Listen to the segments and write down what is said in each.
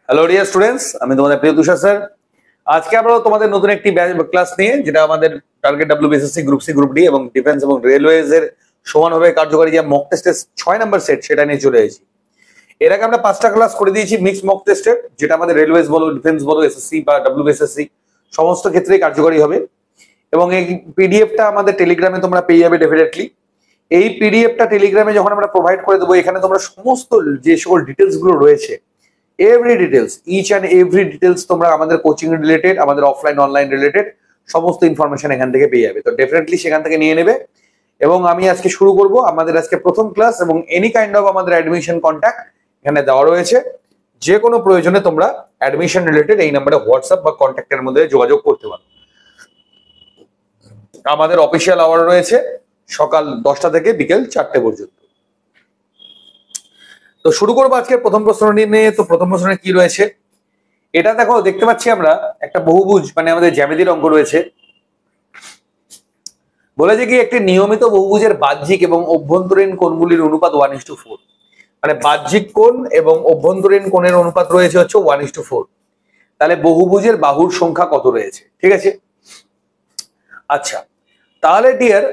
Hello dear students, আমি তোমাদের প্রিয় তুষার স্যার। আজকে আমরা তোমাদের নতুন একটি ক্লাস নিয়ে, যেটা আমাদের target WBSSC group C, group D এবং ডিফেন্স এবং রেলওয়েজ এর সমানভাবে কার্যকরী যে মক টেস্টের 6 নম্বর সেট, সেটা নিয়ে চলে এসেছি। এর আগে আমরা 5টা ক্লাস করে দিয়েছি মিক্স মক টেস্টের, যেটা আমাদের রেলওয়েজ বলো, ডিফেন্স বলো, এসএসসি বা ডব্লিউবিএসএসসি সমস্ত ক্ষেত্রেই কার্যকরী হবে। এবং এই পিডিএফটা আমাদের টেলিগ্রামে তোমরা পেয়ে যাবে ডেফিনেটলি। এই পিডিএফটা টেলিগ্রামে যখন আমরা প্রোভাইড করে দেবো, এখানে তোমরা সমস্ত যে সকল ডিটেলস গুলো রয়েছে, every details, each and every details তোমরা আমাদের কোচিং রিলেটেড, আমাদের অফলাইন অনলাইন রিলেটেড সমস্ত ইনফরমেশন এখান থেকে পেয়ে যাবে। তো ডেফিনেটলি সেখান থেকে নিয়ে নেবে। এবং আমি আজকে শুরু করব আমাদের আজকে প্রথম ক্লাস, এবং এনি কাইন্ড অফ আমাদের অ্যাডমিশন কন্ট্যাক্ট এখানে দেওয়া রয়েছে। যে কোনো প্রয়োজনে তোমরা অ্যাডমিশন রিলেটেড এই নাম্বারে হোয়াটসঅ্যাপ বা কন্ট্যাক্টের মধ্যে যোগাযোগ করতে পারো। আমাদের অফিসিয়াল আওয়ার রয়েছে সকাল 10টা থেকে বিকেল 4টে পর্যন্ত। তো শুরু করবো আজকে প্রথম প্রশ্ন নিয়ে। তো প্রথম প্রশ্নে কি রয়েছে এটা দেখো, দেখতে পাচ্ছি আমরা একটা বহুভুজ, মানে আমাদের জ্যামিতির অঙ্ক রয়েছে। বলেছে কি একটি নিয়মিত বহুভুজের বাহ্যিক এবং অভ্যন্তরীণ কোণগুলির অনুপাত 1:4। মানে বাহ্যিক কোণ এবং অভ্যন্তরীণ কোণের অনুপাত রয়েছে হচ্ছে 1:4। তাহলে বহুভুজের বাহুর সংখ্যা কত রয়েছে? ঠিক আছে, আচ্ছা তাহলে ডিয়ার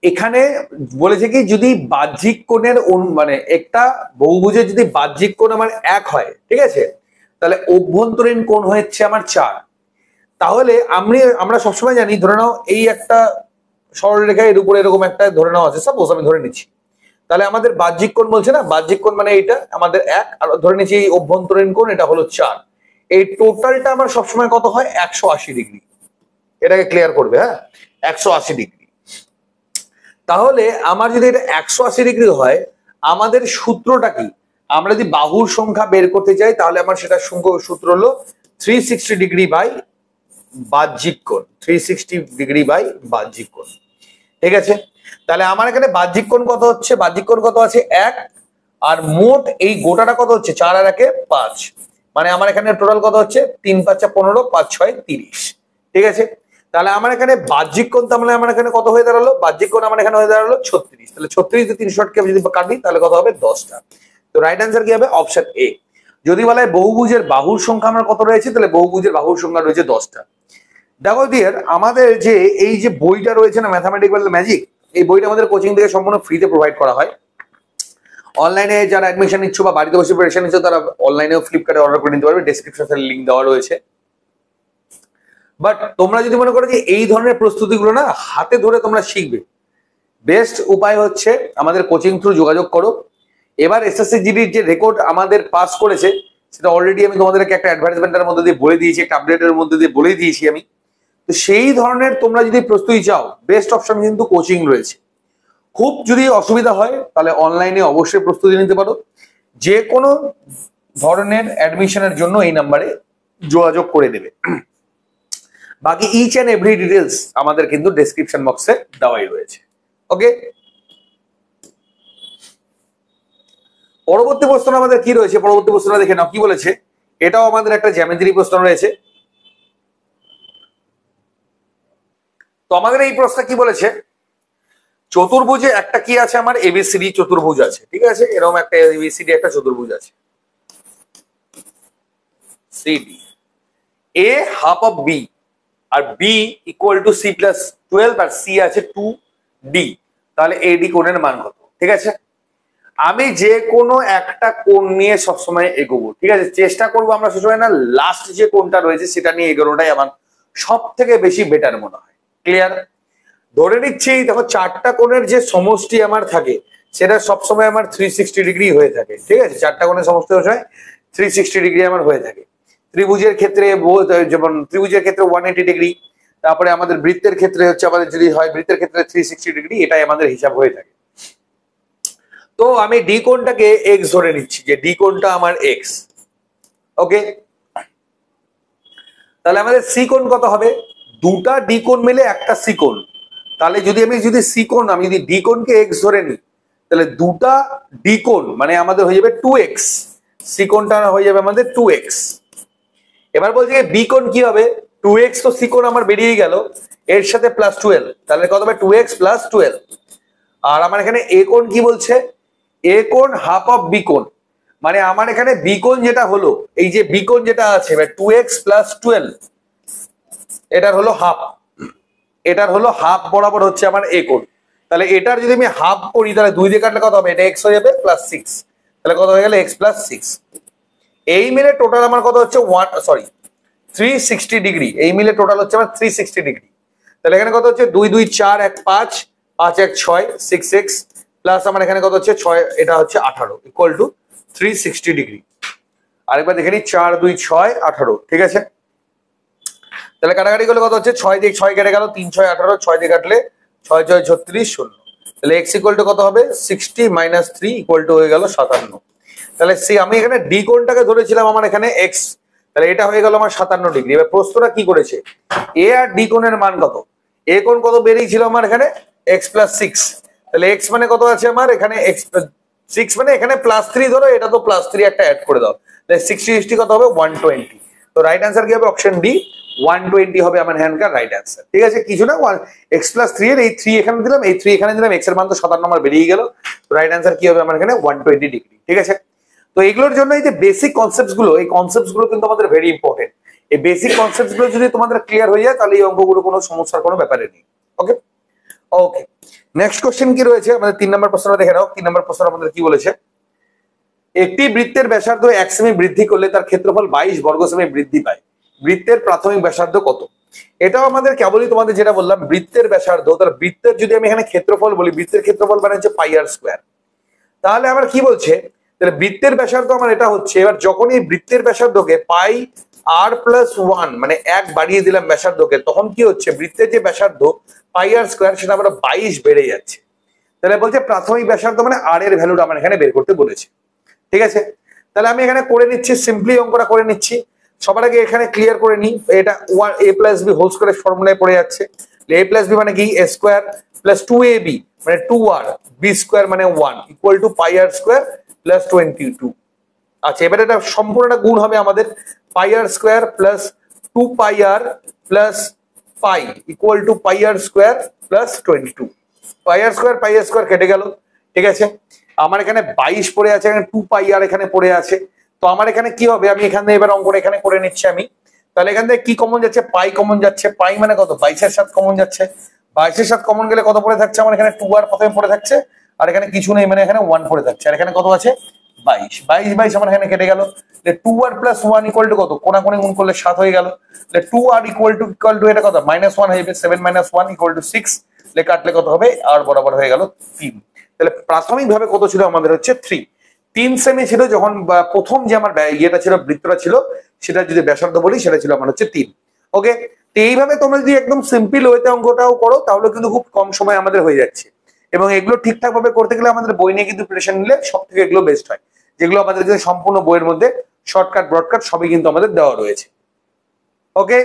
এখানে বলেছে কি যদি বাহ্যিক কোণের মানে একটা বহুভুজের যদি বাহ্যিক কোণ আমার 1 হয়, ঠিক আছে, তাহলে অভ্যন্তরীণ কোণ হচ্ছে আমার 4। তাহলে আমরা সবসময় জানি, ধরে নাও এই একটা সরলরেখা, এর উপরে এরকম একটা ধরে নাও আছে, সাপোজ আমি ধরে নিচ্ছি। তাহলে আমাদের বাহ্যিক কোণ বলছে না, বাহ্যিক কোণ মানে এইটা আমাদের 1, আর ধরে নিচ্ছি এই অভ্যন্তরীণ কোণ এটা হলো 4। এই টোটালটা আমার সবসময় কত হয়? 180 ডিগ্রি। এটাকে ক্লিয়ার করবে, হ্যাঁ, 180 ডিগ্রি। তাহলে আমার যদি এটা 180 ডিগ্রি হয়, আমাদের সূত্রটা কি? আমরা যদি বাহুর সংখ্যা বের করতে চাই, তাহলে আমার সেটা সূত্র হলো 360 ডিগ্রি বাই বাহ্যিক কোণ। 360 ডিগ্রি বাই বাহ্যিক কোণ, ঠিক আছে। তাহলে আমার এখানে বাহ্যিক কোণ কত হচ্ছে? বাহ্যিক কোণ কত আছে? 1। আর মোট এই গোটাটা কত হচ্ছে? 4 আর 1 5। মানে আমার এখানে টোটাল কত হচ্ছে? 3 5 15, 5 6 30, ঠিক আছে। তাহলে আমার এখানে বাহ্যিক কোণ, তাহলে আমার এখানে কত হয়ে দাঁড়ালো? বাহ্যিক কোণ আমার এখানে হয়ে দাঁড়ালো 36। তাহলে 36 দিয়ে 360 কে যদি কাটি, তাহলে কত হবে? 10টা। তো রাইট অ্যান্সার কি হবে? অপশন এ। যদি বলা হয় বহুভুজের বাহুর সংখ্যা আমার কত রয়েছে, তাহলে বহুভুজের বাহুর সংখ্যা রয়েছে 10টা। দেখো ডিয়ার, আমাদের যে এই যে বইটা রয়েছে না, ম্যাথামেটিক্যাল ম্যাজিক, এই বইটা আমাদের কোচিং থেকে সম্পূর্ণ ফ্রিতে প্রোভাইড করা হয়। অনলাইনে যারা অ্যাডমিশন নিচ্ছ বা বাড়িতে বসে প্রিপারেশন নিচ্ছ, তারা অনলাইনেও ফ্লিপকার্টে অর্ডার করে নিতে পারবে। ডেসক্রিপশনে লিংক দেওয়া রয়েছে। বাট তোমরা যদি মনে করো যে এই ধরনের প্রস্তুতিগুলো না হাতে ধরে তোমরা শিখবে, বেস্ট উপায় হচ্ছে আমাদের কোচিং থ্রু যোগাযোগ করো। এবার এসএসসি জিডির যে রেকর্ড আমাদের পাস করেছে, সেটা অলরেডি আমি তোমাদেরকে একটা অ্যাডভার্টাইজমেন্টের মধ্যে দিয়ে বলে দিয়েছি, একটা আপডেটের মধ্যে দিয়ে বলে দিয়েছি আমি। তো সেই ধরনের তোমরা যদি প্রস্তুতি চাও, বেস্ট অপশন কিন্তু কোচিং রয়েছে। খুব যদি অসুবিধা হয়, তাহলে অনলাইনে অবশ্যই প্রস্তুতি নিতে পারো। যে কোনো ধরনের অ্যাডমিশনের জন্য এই নাম্বারে যোগাযোগ করে দেবে। বাকি ইচ অ্যান্ড এভরি ডিটেলস আমাদের কিন্তু ডেসক্রিপশন বক্সে দেওয়াই রয়েছে। ওকে, পরবর্তী প্রশ্ন আমাদের কি রয়েছে? পরবর্তী প্রশ্নটা দেখে নাও কি বলেছে। এটাও আমাদের একটা জ্যামিতির প্রশ্ন রয়েছে। তো আমাদের এই প্রশ্ন কি বলেছে? চতুর্ভুজে একটা কি আছে আমার? এবিসিডি চতুর্ভুজ আছে, ঠিক আছে। এরকম একটা এবিসিডি একটা চতুর্ভুজ আছে, CD. A half of B, আর B equal to C plus 12, আর সি আছে 2d। তাহলে এডি কোণের মান কত? ঠিক আছে, আমি যে কোনো একটা কোণ নিয়ে সবসময় এগোবো, ঠিক আছে। চেষ্টা করবো আমরা সবসময় না লাস্ট যে কোণটা রয়েছে সেটা নিয়ে এগোনোটাই আমার সব থেকে বেশি বেটার মনে হয়। ক্লিয়ার? ধরে নিচ্ছি দেখো, 4টা কোণের যে সমষ্টি আমার থাকে, সেটা সবসময় আমার 360 ডিগ্রি হয়ে থাকে, ঠিক আছে। 4টা কোণের সমষ্টি হয় 360 ডিগ্রি আমার হয়ে থাকে। ত্রিভুজের ক্ষেত্রে যেমন ত্রিভুজের ক্ষেত্রে 180 ডিগ্রি, তারপরে আমাদের বৃত্তের ক্ষেত্রে হচ্ছে আমাদের যদি হয় বৃত্তের ক্ষেত্রে 360 ডিগ্রি, এটাই আমাদের হিসাব হয়ে থাকে। তো আমি ডি কোণটাকে এক্স ধরে নিচ্ছি, যে ডি কোণটা আমার এক্স। ওকে, তাহলে আমাদের সি কোণ কত হবে? দুটা ডি কোণ মিলে একটা সি কোণ। তাহলে যদি সি কোণ, আমি যদি ডি কোণকে এক্স ধরে নিই, তাহলে দুটা ডি কোণ মানে আমাদের হয়ে যাবে 2x। সি কোণটা হয়ে যাবে আমাদের 2x। এবার বলছি বি কোণ কি হবে? 2x, তো সি কোণ আমার বেরিয়ে গেল, এর সাথে প্লাস 12, তাহলে কত হবে? 2x plus 12। আর আমার এখানে এ কোণ কি বলছে? এ কোণ হাফ অফ বি কোণ। মানে আমার এখানে বি কোণ যেটা হলো, এই যে বি কোণ যেটা আছে 2x প্লাস 12, এটার হলো হাফ, এটার হলো হাফ বরাবর হচ্ছে আমার এ কোণ। তাহলে এটার যদি আমি হাফ করি তাহলে 2 দিয়ে কাটলে কত হবে, এটা এক্স হয়ে যাবে প্লাস 6, তাহলে কত হয়ে গেল এক্স প্লাস 6। এই মিলে টোটাল আমার কত হচ্ছে 360 ডিগ্রি, এই মিলে টোটাল হচ্ছে আমার 360 ডিগ্রি। তাহলে এখানে কত হচ্ছে 2 2 4 1 5 5 1 6 6x প্লাস আমার এখানে কত হচ্ছে 6, এটা হচ্ছে 18 ইকুয়াল টু 360 ডিগ্রি। আরেকবার দেখে নিই, 4 2 6 18, ঠিক আছে। তাহলে কাটাকাটি করলে কত হচ্ছে, 6 দিয়ে 6 কেটে গেল, 3 6 18, 6 দিয়ে কাটলে 6 6 36 0। তাহলে x ইকুয়াল টু কত হবে 60 মাইনাস 3 ইকুয়াল টু হয়ে গেল 57। তাহলে সি আমি এখানে ডি কোণটাকে ধরেছিলাম আমার এখানে x, তাহলে এটা হয়ে গেল আমার 57 ডিগ্রি। এবার প্রশ্নটা কি করেছে, এ আর ডি কোণের মান কত, এ কোণ কত বেরিয়েছিল আমার এখানে x প্লাস 6, তাহলে x মানে কত আছে আমার এখানে x 6 মানে এখানে প্লাস 3 ধরো, এটা তো প্লাস 3 একটা অ্যাড করে দাও, তাহলে 60 কত হবে 120। তো রাইট অ্যান্সার কি হবে, অপশন ডি 120 হবে আমার হ্যান্ডকার রাইট অ্যান্সার। ঠিক আছে, কিছু না, x প্লাস 3 এর এই 3 এখানে দিলাম, এই 3 এখানে দিলাম, x এর মান তো 57 নম্বর বেরিয়ে গেল। তো রাইট অ্যান্সার কি হবে আমার এখানে 120 ডিগ্রি। ঠিক আছে, তো এগুলোর জন্য এই যে বেসিক কনসেপ্টস গুলো, এই কনসেপ্টস গুলো কিন্তু আমাদের ভেরি ইম্পর্টেন্ট। এই বেসিক কনসেপ্টস গুলো যদি তোমাদের ক্লিয়ার হয়ে যায় তাহলে এই অঙ্কগুলো কোনো সমস্যার কোনো ব্যাপারে নেই। ওকে ওকে, নেক্সট কোশ্চেন কি রয়েছে আমাদের 3 নম্বর প্রশ্নটা দেখে নাও। 3 নম্বর প্রশ্ন আমাদের কি বলেছে, একটি বৃত্তের ব্যাসার্ধ 1 সেমি বৃদ্ধি করলে তার ক্ষেত্রফল 22 বর্গ সেমি বৃদ্ধি পায়, বৃত্তের প্রাথমিক ব্যাসার্ধ কত? এটাও আমাদের কেবলই তোমাদের যেটা বললাম বৃত্তের ব্যাসার্ধ, তার বৃত্তের যদি আমি এখানে ক্ষেত্রফল বলি, বৃত্তের ক্ষেত্রফল মানে হচ্ছে পাই আর স্কোয়ার। তাহলে আমার কি বলছে, তাহলে বৃত্তের ব্যাসার্ধ আমার এটা হচ্ছে, এবার যখন এই বৃত্তের ব্যাসার্ধকে পাই আর প্লাস 1 মানে 1 বাড়িয়ে দিলাম ব্যাসার্ধকে, তখন কি হচ্ছে বৃত্তের যে ব্যাসার্ধ পাই আর স্কোয়ার সেটা আমরা 22 বেড়ে যাচ্ছে। তাহলে বলছে প্রাথমিক ব্যাসার্ধ মানে আর এর ভ্যালুটা আমার এখানে বের করতে বলেছে। ঠিক আছে, তাহলে আমি এখানে করে নিচ্ছি, সিম্পলি অঙ্কটা করে নিচ্ছি। সবার আগে এখানে ক্লিয়ার করে নিই, এটা a প্লাস বি হোল স্কোয়ারের ফর্মুলায় পড়ে যাচ্ছে। a প্লাস বি মানে কি, a স্কোয়ার প্লাস 2ab মানে 2r, b স্কোয়ার মানে 1 equal to pi r square plus 22। আচ্ছা, এবারে এটা সম্পূর্ণটা গুণ হবে আমাদের, pi r square plus 2 pi r plus pi equal to pi r square plus 22। Pi r square কেটে গেল। ঠিক আছে, আমার এখানে 22 পড়ে আছে, এখানে 2 পাই আর এখানে পড়ে আছে। তো আমার এখানে কি হবে, আমি এখানে এবার অঙ্কটা এখানে করে নিচ্ছি আমি। তাহলে এখান থেকে কি কমন যাচ্ছে, পাই কমন যাচ্ছে, পাই মানে কত 22 এর 7 কমন যাচ্ছে, 22 এর 7 কমন গেলে কত পড়ে থাকছে আমার এখানে 2 আর প্রথমে পড়ে থাকছে, আর এখানে কিছু নেই মানে এখানে 1 পড়ে থাকছে, আর এখানে কত আছে 22 22 আমার এখানে কেটে গেল। 2 আর প্লাস 1 ইকুয়াল টু কত, কোনাকুনি গুণ করলে 7 হয়ে গেল। 2 আর ইকুয়াল টু এটা কত -1 হয়ে যাবে, 7 - 1 ইকুয়াল টু 6, কাটলে কত হবে আর বরাবর হয়ে গেল 3। তাহলে প্রাথমিকভাবে কত ছিল আমাদের হচ্ছে 3 সেমি ছিল যখন প্রথম যে আমার ইয়েটা ছিল বৃত্তটা ছিল, সেটা যদি ব্যাসার্ধ বলি সেটা ছিল আমার হচ্ছে 3। ওকে, তো এইভাবে তোমরা যদি একদম সিম্পল ওয়েতে অঙ্কটাও করো তাহলে কিন্তু খুব কম সময় আমাদের হয়ে যাচ্ছে। এবং এগুলো ঠিকঠাক ভাবে করতে গেলে আমাদের বই নিয়ে কিন্তু প্রিপারেশন নিলে সব থেকে এগুলো বেস্ট হয়, যেগুলো আমাদের কিন্তু সম্পূর্ণ বইয়ের মধ্যে শর্টকাট ব্রডকাট সবই কিন্তু আমাদের দেওয়া রয়েছে। ওকে,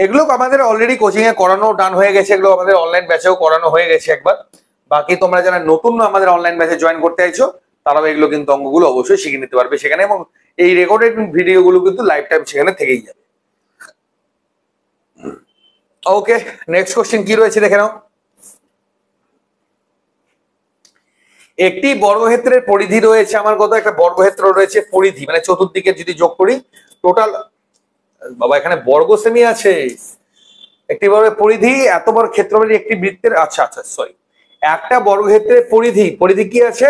এগুলো আমাদের অলরেডি কোচিং এ করানো ডান হয়ে গেছে, এগুলো আমাদের অনলাইন ব্যাচেও করানো হয়ে গেছে একবার। বাকি তোমরা যারা নতুন আমাদের অনলাইন ব্যাচে জয়েন করতে চাইছো তারাও এগুলো কিন্তু অঙ্কগুলো অবশ্যই শিখে নিতে পারবে সেখানে, এবং এই রেকর্ডেড ভিডিওগুলো কিন্তু লাইফ টাইম সেখানে থেকেই যাবে। ওকে, নেক্সট কোশ্চেন কি রয়েছে দেখে নাও। একটি বর্গক্ষেত্রের পরিধি রয়েছে আমার কত, একটা বর্গক্ষেত্র রয়েছে পরিধি মানে চতুর্দিকে যদি যোগ করি টোটাল, বাবা এখানে বর্গ সেমি আছে, একটি পরিধি এত বড় ক্ষেত্রফলের একটি বৃত্তের, আচ্ছা আচ্ছা সরি, একটা বর্গক্ষেত্রের পরিধি কি আছে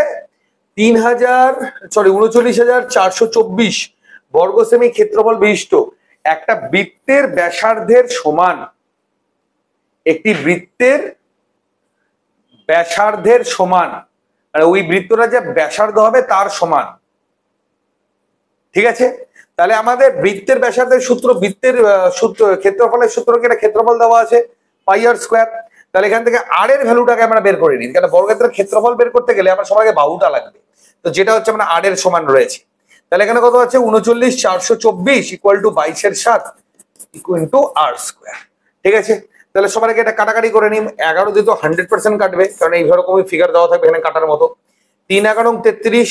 39,424 বর্গ সেমি ক্ষেত্রফল বিশিষ্ট একটা বৃত্তের ব্যাসার্ধের সমান, একটি বৃত্তের ব্যাসার্ধের সমান মানে ওই বৃত্তটা যে ব্যাসার্ধ হবে তার সমান। ঠিক আছে, তাহলে আমাদের বৃত্তের ব্যাসার্ধের সূত্র, বৃত্তের সূত্র, ক্ষেত্রফলের সূত্র কি, এটা ক্ষেত্রফল দেওয়া আছে পাই আর স্কোয়ার। তাহলে এখান থেকে আর এর ভ্যালুটাকে আমরা বের করে নিই, কারণ বর্গক্ষেত্রের ক্ষেত্রফল বের করতে গেলে আমার সবাইকে বাহুটা লাগবে, তো যেটা হচ্ছে আমরা আর এর সমান রয়েছে। তাহলে এখানে কত আছে 39,424 ইকুয়াল টু 22 এর 7 ইকুয়াল টু আর স্কোয়ার। ঠিক আছে, তাহলে সবার আগে এটা কাটাকাটি করে নিই, 11 দিয়ে তো 100% কাটবে, কারণ এই রকমই ফিগার দেওয়া থাকবে এখানে কাটার মতো। 3 × 11 = 33,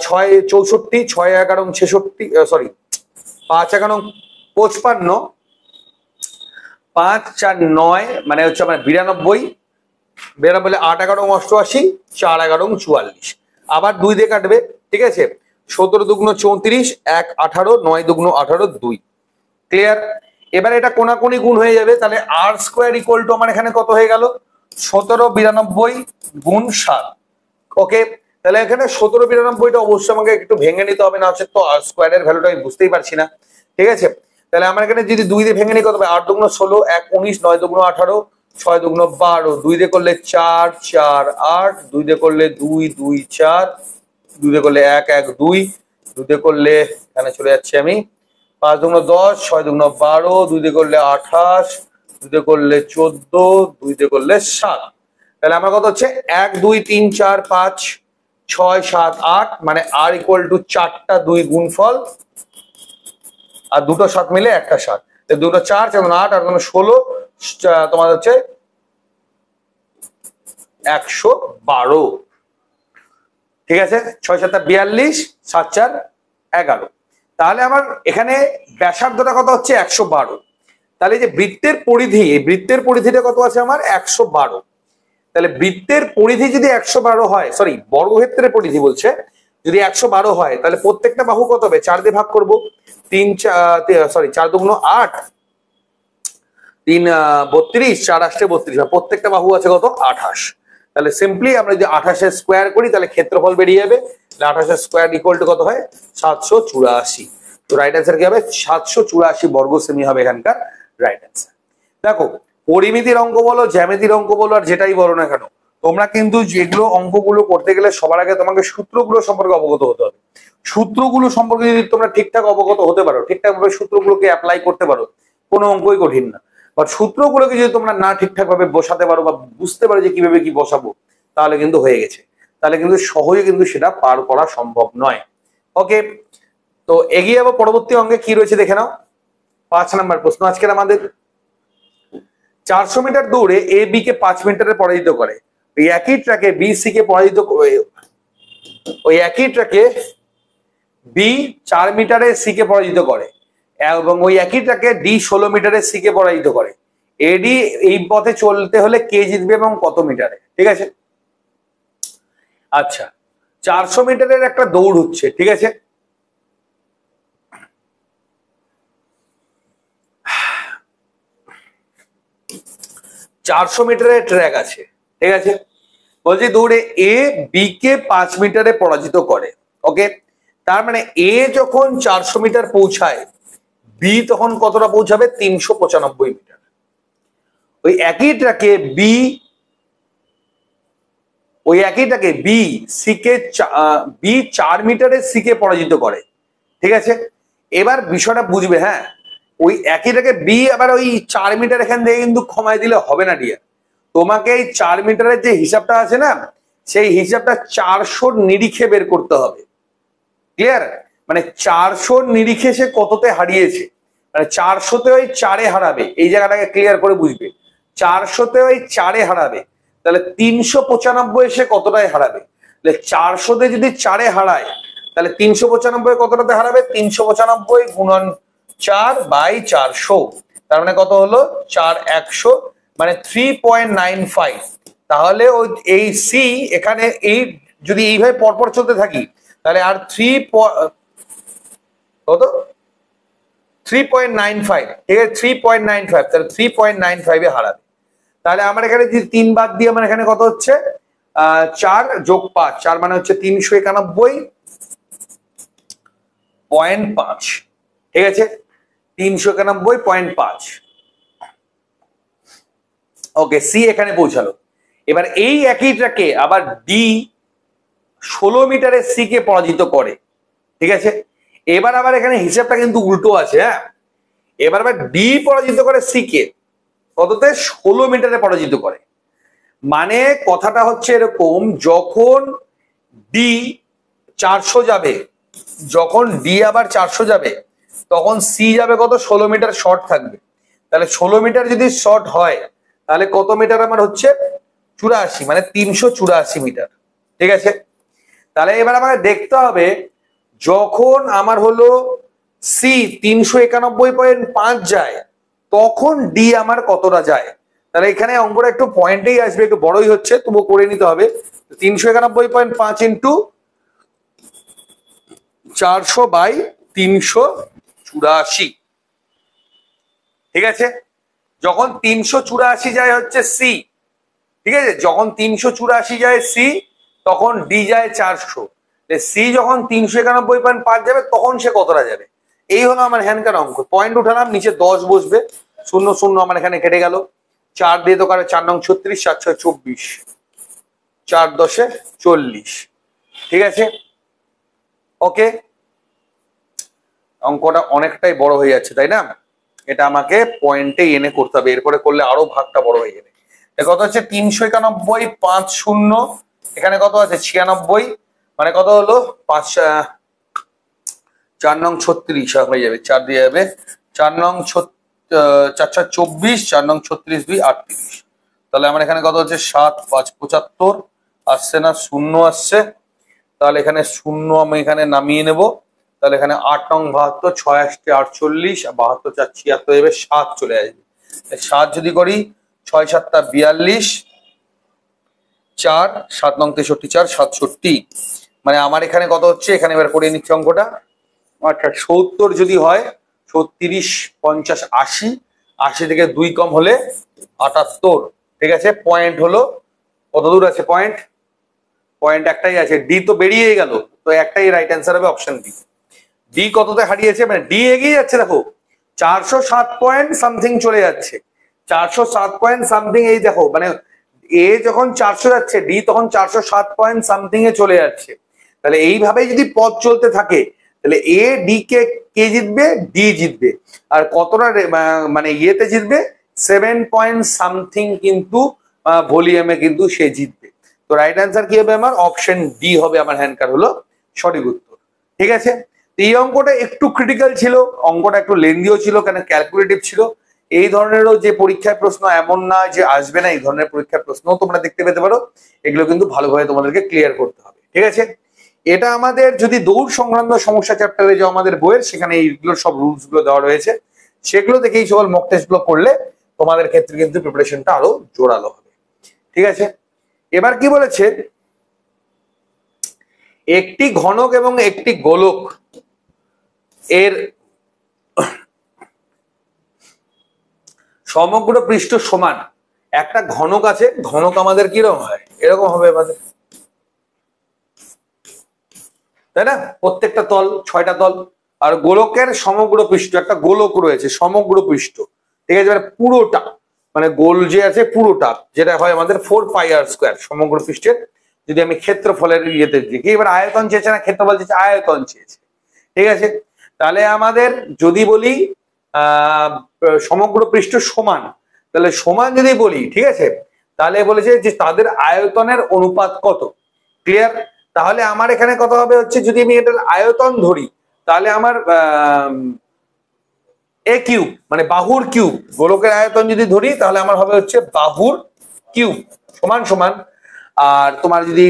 6 × 64, 6 × 11 = 66, সরি 5 × 11 = 55, 5 4 9 মানে হচ্ছে আমার 92, 8 × 11 = 88, 4 × 11 = 44, আবার 2 দিয়ে কাটবে। ঠিক আছে, 17 দুগুণ 34, 1 18, 9 দুগুণ 18, 2। ক্লিয়ার? এবার এটা কোনাকুনি গুণ হয়ে যাবে, তাহলে আর স্কোয়ার ইকুয়াল টু আমার এখানে কত হয়ে গেল? 17 92 গুণ 7। ওকে, তাহলে এখানে 17 92টা অবশ্যই আমাকে একটু ভেঙে নিতে হবে, না হচ্ছে তো আর স্কোয়ারের ভ্যালুটা আমি বুঝতেই পারছি না। ঠিক আছে, তাহলে আমার এখানে যদি 2 দিয়ে ভেঙে নিই কত হবে? 8 দুগুণ 16, 1 19, 9 দুগুণ 18, 6 দুগুণ 12, 2 দিয়ে করলে 4 4 8, 2 দিয়ে করলে 2 2 4, 2 দিয়ে করলে 1 1 2, 2 দিয়ে করলে এখানে চলে যাচ্ছি আমি 5 দুগুণ 10, 6 দুগুণ 12, 2 দিয়ে করলে 28, 2 দিয়ে করলে 14, 2 দিয়ে করলে 7। তাহলে আমার কত হচ্ছে? 1 2 3 4 5 6 7 8, মানে আর ইকুয়াল টু 4টা 2 গুণফল আর দুটো 7 মিলে একটা 7, দুটো 4 4 8 আর 16, তোমার হচ্ছে 112। ঠিক আছে, 6 7 42, 7 4 11। তাহলে আমার এখানে ব্যাসার্ধটা কত হচ্ছে? 112। তাহলে যে বৃত্তের পরিধি, এই বৃত্তের পরিধিটা কত আছে আমার? 112। তাহলে বৃত্তের পরিধি যদি 112 হয়, সরি বর্গক্ষেত্রের পরিধি বলছে, যদি 112 হয় তাহলে প্রত্যেকটা বাহু কত হবে? 4 দিয়ে ভাগ করব। 3 সরি 4 দুগুণ 8, 3 32, 4 8 32, প্রত্যেকটা বাহু আছে কত? 28। তাহলে সিম্পলি আমরা যদি 28 এর স্কোয়ার করি তাহলে ক্ষেত্রফল বেরিয়ে যাবে। 28 এর স্কোয়ার ইকুয়াল টু কত হয়? 784। তো রাইট অ্যান্সার কি হবে? 784 বর্গ সেমি হবে এখানকার রাইট অ্যান্সার। দেখো, পরিমিতির অঙ্ক বলো, জ্যামিতির অঙ্ক বলো, আর যেটাই বলো না কেন, তোমরা কিন্তু যেগুলো অঙ্কগুলো করতে গেলে সবার আগে তোমাকে সূত্রগুলো সম্পর্কে অবগত হতে হবে। সূত্রগুলো সম্পর্কে যদি তোমরা ঠিকঠাক অবগত হতে পারো, ঠিকঠাক ভাবে সূত্রগুলোকে অ্যাপ্লাই করতে পারো, কোনো অঙ্কই কঠিন না। বাট সূত্রগুলোকে যদি তোমরা না ঠিকঠাক ভাবে বসাতে পারো বা বুঝতে পারো যে কিভাবে কি বসাবো, তাহলে কিন্তু হয়ে গেছে, তাহলে কিন্তু সহজে কিন্তু সেটা পার করা সম্ভব নয়। ওকে, তো এগিয়ে যাবো পরবর্তী অঙ্কে কি রয়েছে দেখে নাও। 5 নম্বর প্রশ্ন আজকের আমাদের। 400 মিটার দৌড়ে এ বি কে 5 মিটারে পরাজিত করে, ওই একই ট্র্যাকে বি সি কে পরাজিত, ওই একই ট্র্যাকে বি 4 মিটারে সি কে পরাজিত করে এবং ওই একই ট্র্যাকে ডি 16 মিটারে সি কে পরাজিত করে। এডি এই পথে চলতে হলে কে জিতবে এবং কত মিটারে? ঠিক আছে, আচ্ছা 400 মিটারের একটা দৌড় হচ্ছে, ঠিক আছে, চারশো মিটারের ট্র্যাক আছে, ঠিক আছে, বলছি দৌড়ে এ বি কে 5 মিটারে পরাজিত করে। ওকে, তার মানে এ যখন 400 মিটার পৌঁছায়, বি তখন কতটা পৌঁছাবে? 395 মিটার। ওই একই ট্র্যাকে বি সি কে বি 4 মিটারে সি কে পরাজিত করে। ঠিক আছে, এবার বিষয়টা বুঝবে। হ্যাঁ, ওই একই ট্র্যাকে বি আবার ওই 4 মিটার এখান থেকে কিন্তু কমায় দিলে হবে না ডিয়ার। তোমাকে এই 4 মিটারের যে হিসাবটা আছে না, সেই হিসাবটা 400 নিরিখে বের করতে হবে। ক্লিয়ার? মানে 400 নিরিখে সে কততে হারিয়েছে, মানে 400-তে ওই 4-এ হারাবে, এই জায়গাটাকে ক্লিয়ার করে বুঝবে। 400-তে ওই 4-এ হারাবে, তাহলে 395 সে কতটায় হারাবে? তাহলে 400-তে যদি 4-এ হারায়, তাহলে 395 কতটাতে হারাবে? 395 গুণন 4/400, তার মানে কত হলো? 4100, মানে 3.95। তাহলে ওই এই সি এখানে এই যদি এইভাবে পরপর চলতে থাকি, তাহলে আর কত? 3.95, ঠিক আছে, 3.95, তাহলে 3.95 এ হারাবে। তাহলে আমার এখানে যদি 3 বাদ দিয়ে আমার এখানে কত হচ্ছে? 4 যোগ 5, 4 মানে হচ্ছে 391.5, ঠিক আছে, 391.5। ওকে, সি এখানে পৌঁছালো। এবার এই একই ট্র্যাকে আবার ডি 16 মিটারে সি কে পরাজিত করে। ঠিক আছে, এবার আবার এখানে হিসাবটা কিন্তু উল্টো আছে। হ্যাঁ, এবার আবার ডি পরাজিত করে সি কে কততে? 16 মিটারে পরাজিত করে। মানে কথাটা হচ্ছে এরকম, যখন ডি 400 যাবে, যখন ডি আবার 400 যাবে, তখন সি যাবে কত? 16 মিটার শর্ট থাকবে। তাহলে 16 মিটার যদি শর্ট হয়, তাহলে কত মিটার আমার হচ্ছে? 84, মানে 384 মিটার। ঠিক আছে, তাহলে এবার আমাকে দেখতে হবে, যখন আমার হলো সি 391.5 যায়, তখন ডি আমার কতটা যায়? তাহলে এখানে অঙ্কটা একটু পয়েন্টেই আসবে, একটু বড়ই হচ্ছে, তবু করে নিতে হবে। 391.5 ইন্টু 400/384, ঠিক আছে। যখন 384 যায় হচ্ছে সি, ঠিক আছে, যখন 384 যায় সি তখন ডি যায় 400, সি যখন 391.5 যাবে তখন সে কতটা যাবে। এই হলো আমার হ্যানকার অঙ্ক। পয়েন্ট উঠালাম, নিচে 10 বসবে, 0 0 আমার এখানে কেটে গেল। 4 দিয়ে তো কারো 4 নং 36, 4 6 24, 4 10 40, ঠিক আছে। ওকে, অঙ্কটা অনেকটাই বড় হয়ে যাচ্ছে তাই না, এটা আমাকে পয়েন্টে এনে করতে হবে, এরপরে করলে আরো ভাগটা বড় হয়ে যাবে। কত হচ্ছে 391.50, এখানে কত আছে 96, মানে কত হলো 4 নং 36 হয়ে যাবে, 4 দিয়ে যাবে, 4 নং 4 4 24, 4 নং 36 2 38, তাহলে আমার এখানে কত হচ্ছে 7 5 75 আসছে না, 0 আসছে, তাহলে এখানে 0 আমি এখানে নামিয়ে নেব। তাহলে এখানে 8 নং 72, 6 8 48, 72 4 76 যাবে, 7 চলে আসবে। 7 যদি করি 6 7 42, 4 7 নং 63 4 67, মানে আমার এখানে কত হচ্ছে, এখানে এবার করে নিচ্ছি অঙ্কটা। আচ্ছা 70 যদি হয় 30 50 80, 80 থেকে 2 কম হলে 78, ঠিক আছে। পয়েন্ট হলো কত দূর আছে, পয়েন্ট একটাই আছে, ডি তো বেরিয়ে গেল, তো একটাই রাইট অ্যান্সার হবে অপশন বি। ডি কততে হারিয়েছে, মানে ডি এগিয়ে যাচ্ছে, দেখো 407 পয়েন্ট সামথিং চলে যাচ্ছে, 407 পয়েন্ট সামথিং, এই দেখো মানে এ যখন 400 যাচ্ছে ডি তখন 407 পয়েন্ট সামথিং এ চলে যাচ্ছে। তাহলে এইভাবেই যদি পথ চলতে থাকে তাহলে এ ডি কে জিতবে, ডি জিতবে, আর কতটা মানে ইয়েতে জিতবে 7 পয়েন্ট সামথিং, কিন্তু ভলিউমে কিন্তু সে জিতবে। তো রাইট অ্যান্সার কি হবে আমার, অপশন ডি হবে আমার হ্যান্ডকার হলো সঠিক উত্তর, ঠিক আছে। এই অঙ্কটা একটু ক্রিটিক্যাল ছিল, অঙ্কটা একটু লেন্দিও ছিল, কেন ক্যালকুলেটিভ ছিল। এই ধরনেরও যে পরীক্ষার প্রশ্ন এমন না যে আসবে না, এই ধরনের পরীক্ষার প্রশ্ন তোমরা দেখতে পেতে পারো, এগুলো কিন্তু ভালোভাবে তোমাদেরকে ক্লিয়ার করতে হবে, ঠিক আছে। এটা আমাদের যদি দৌড় সংক্রান্ত সমস্যা চ্যাপ্টারে যে আমাদের বইয়ের, সেখানে এইগুলোর সব রুলস গুলো দেওয়া রয়েছে, সেগুলো দেখে এই সকল মক টেস্ট গুলো করলে তোমাদের ক্ষেত্রে কিন্তু প্রিপারেশনটা আরো জোরালো হবে, ঠিক আছে। এবার কি বলেছে, একটি ঘনক এবং একটি গোলক এর সমগ্র পৃষ্ঠ সমান। একটা ঘনক আছে, ঘনক আমাদের কিরকম হয়, এরকম হবে আমাদের, তাই না, প্রত্যেকটা তল 6টা তল, আর গোলকের সমগ্র পৃষ্ঠ, একটা গোলক রয়েছে সমগ্র পৃষ্ঠ, ঠিক আছে, মানে পুরোটা, মানে গোল যে আছে পুরোটা, যেটা হয় আমাদের 4πr², সমগ্র পৃষ্ঠের যদি আমি ক্ষেত্রফলের ইয়েতে দেখি, এবার আয়তন চেয়েছে না ক্ষেত্রফল চেয়েছে, আয়তন চেয়েছে, ঠিক আছে। তাহলে আমাদের যদি বলি সমগ্র পৃষ্ঠ সমান, তাহলে সমান যদি বলি, ঠিক আছে, তাহলে বলেছে যে তাদের আয়তনের অনুপাত কত, ক্লিয়ার। তাহলে আমার এখানে কত হবে হচ্ছে, যদি আমি এটার আয়তন ধরি তাহলে আমার এ কিউব, মানে বাহুর কিউব, গোলকের আয়তন যদি ধরি তাহলে আমার হবে হচ্ছে বাহুর কিউব সমান সমান, আর তোমার যদি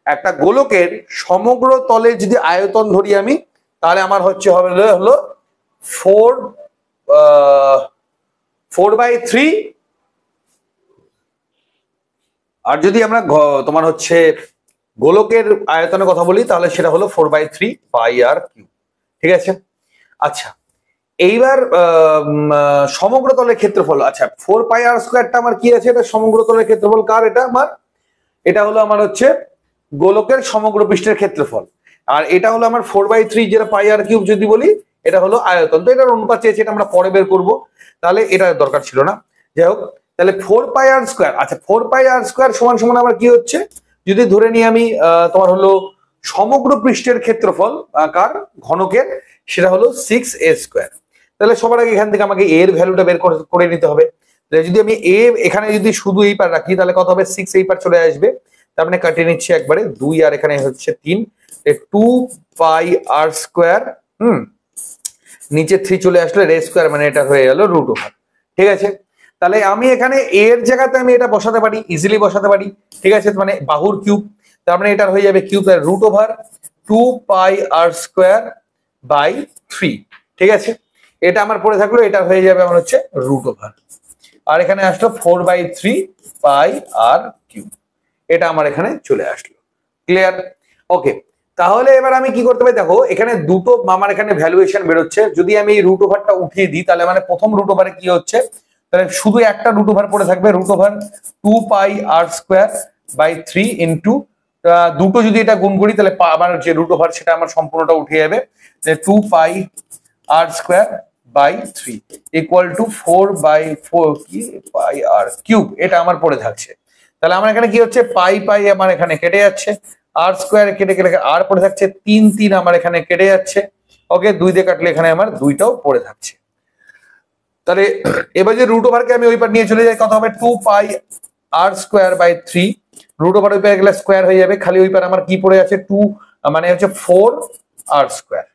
একটা গোলকের সমগ্র তলে যদি আয়তন ধরি আমি, তাহলে আমার হচ্ছে হবে হলো 4/3, আর যদি আমরা তোমার হচ্ছে গোলকের আয়তনের কথা বলি তাহলে সেটা হলো 4/3πr², ঠিক আছে। আচ্ছা এইবার সমগ্র তলের ক্ষেত্রফল, আচ্ছা 4πr²টা আমার কি আছে, এটা সমগ্র তলের ক্ষেত্রফল কার, এটা আমার, এটা হলো আমার হচ্ছে গোলকের সমগ্র পৃষ্ঠের ক্ষেত্রফল, আর এটা হলো আমার 4/3 যেটা πr³ যদি বলি, এটা হলো আয়তন। তো এটার অনুপাত চেয়েছে, এটা আমরা পরে বের করবো, তাহলে এটা দরকার ছিল না, যাই হোক। তাহলে 4πr², আচ্ছা 4πr² সমান সমান আমার কি হচ্ছে, যদি ধরে নিই আমি তোমার হলো সমগ্র পৃষ্ঠের ক্ষেত্রফল কার, ঘনকের, সেটা হলো 6a²। তাহলে সবার আগে এখান থেকে আমাকে এর ভ্যালুটা বের করে নিতে হবে। যদি আমি এ এখানে যদি শুধু এই পার রাখি তাহলে কত হবে, 6 এই পার চলে আসবে, তার মানে কাটিয়ে নিচ্ছি একবারে 2, আর এখানে হচ্ছে 3, 2πr², নিচে 3 চলে আসলে r², মানে এটা হয়ে গেল √ওভার, ঠিক আছে। তাহলে আমি এখানে এর জায়গাতে আমি এটা বসাতে পারি, ইজিলি বসাতে পারি, ঠিক আছে, মানে বাহুর কিউব, তার মানে এটা হয়ে যাবে কিউব √ওভার 2πr²/3, ঠিক আছে। এটা আমার পড়ে থাকলো, এটা হয়ে যাবে আমার হচ্ছে √ওভার, আর এখানে আসলো 4/3πr³, এটা আমার এখানে চলে আসলো, ক্লিয়ার। ওকে, তাহলে এবার আমি কি করতে পারি, দেখো এখানে দুটো আমার এখানে ভ্যালুয়েশন বেরোচ্ছে। যদি আমি এই রুট ওভারটা উঠিয়ে দিই তাহলে মানে প্রথম রুট ওভারে কি হচ্ছে, তাহলে শুধু একটা রুট ওভার পড়ে থাকবে, রুট ওভার 2πr² ইন্টু দুটো যদি এটা গুণ করি তাহলে আমার যে রুট ওভার সেটা আমার সম্পূর্ণটা উঠে যাবে, 2πr² ইকুয়াল টু 4/4 কি πr³ এটা আমার পড়ে থাকছে। তাহলে আমার এখানে কি হচ্ছে, পাই পাই আমার এখানে কেটে যাচ্ছে, r² কেটে কেটে আর পড়ে থাকছে 3 আমার এখানে কেটে যাচ্ছে। ওকে, 2 দিয়ে কাটলে এখানে আমার 2টাও পড়ে থাকছে। তাহলে এবার যে রুট ওভারকে আমি ওই পার নিয়ে চলে যাই, কত হবে 2πr²/3, রুট ওভার ওই পারে গেলে স্কোয়ার হয়ে যাবে, খালি ওই পার আমার কি পড়ে আছে 2 মানে হচ্ছে 4r²।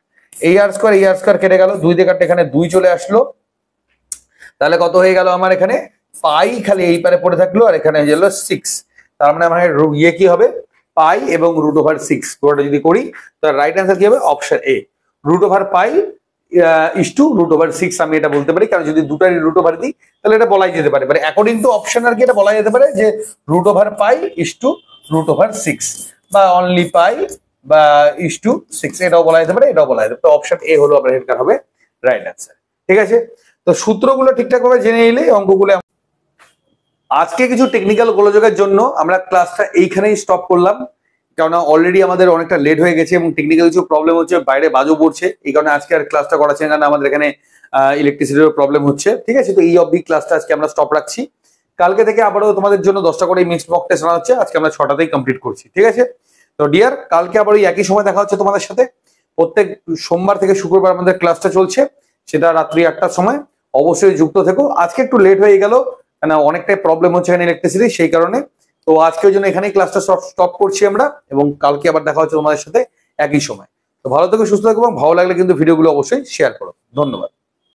এই r² কেটে গেল, 2 দিয়ে কাটলে এখানে 2 চলে আসলো। তাহলে কত হয়ে গেল আমার এখানে পাই, খালি এই পারে পড়ে থাকলো, আর এখানে হয়ে গেল 6। তার মানে আমার ইয়ে কি হবে, পাই এবং রুট ওভার 6 পুরোটা যদি করি তাহলে রাইট অ্যান্সার কি হবে, option A, root over pi is two root over 6 আমি এটা বলতে পারি। কারণ যদি দুটারই রুট ওভার দিই তাহলে এটা বলাই যেতে পারে, মানে অ্যাকর্ডিং টু অপশন আর কি এটা বলা যেতে পারে যে root over pi is two root over 6 বা অনলি পাই বা ইস টু 6 এটাও বলা যেতে পারে, এটাও বলা যেতে পারে। তো অপশন এ হলো আপনার এখানকার হবে রাইট অ্যান্সার। ঠিক আছে, তো সূত্রগুলো ঠিকঠাক ভাবে জেনে নিলে অঙ্কগুলো। আজকে কিছু টেকনিক্যাল গোলযোগের জন্য আমরা ক্লাসটা এইখানেই স্টপ করলাম, কারণ অলরেডি আমাদের অনেকটা লেট হয়ে গেছে এবং টেকনিক্যাল কিছু প্রবলেম হচ্ছে, বাইরে বাজও পড়ছে, এই কারণে আজকে আর ক্লাসটা করাচ্ছি না, আমাদের এখানে ইলেকট্রিসিটির প্রবলেম হচ্ছে। ঠিক আছে, তো এই অবধি ক্লাসটা আজকে আমরা স্টপ রাখছি। কালকে থেকে আবারও তোমাদের জন্য 10টা করে মিক্সড মক টেস্ট আনা হচ্ছে, আজকে আমরা 6টাতেই কমপ্লিট করছি। ঠিক আছে, তো ডিয়ার কালকে আবার ওই একই সময় দেখা হচ্ছে তোমাদের সাথে। প্রত্যেক সোমবার থেকে শুক্রবার আমাদের ক্লাসটা চলছে, সেটা রাত্রি 8টার সময়। অবশ্যই যুক্ত থেকো। আজকে একটু লেট হয়ে গেল, মানে অনেকটাই প্রবলেম হচ্ছে এখানে ইলেকট্রিসিটি, সেই কারণে। তো আজকের জন্য এখানেই ক্লাসটা স্টপ করছি আমরা, এবং কালকে আবার দেখা হচ্ছে তোমাদের সাথে একই সময়। তো ভালো থেকো, সুস্থ থাকো, এবং ভালো লাগলে কিন্তু ভিডিওগুলো অবশ্যই শেয়ার করো। ধন্যবাদ।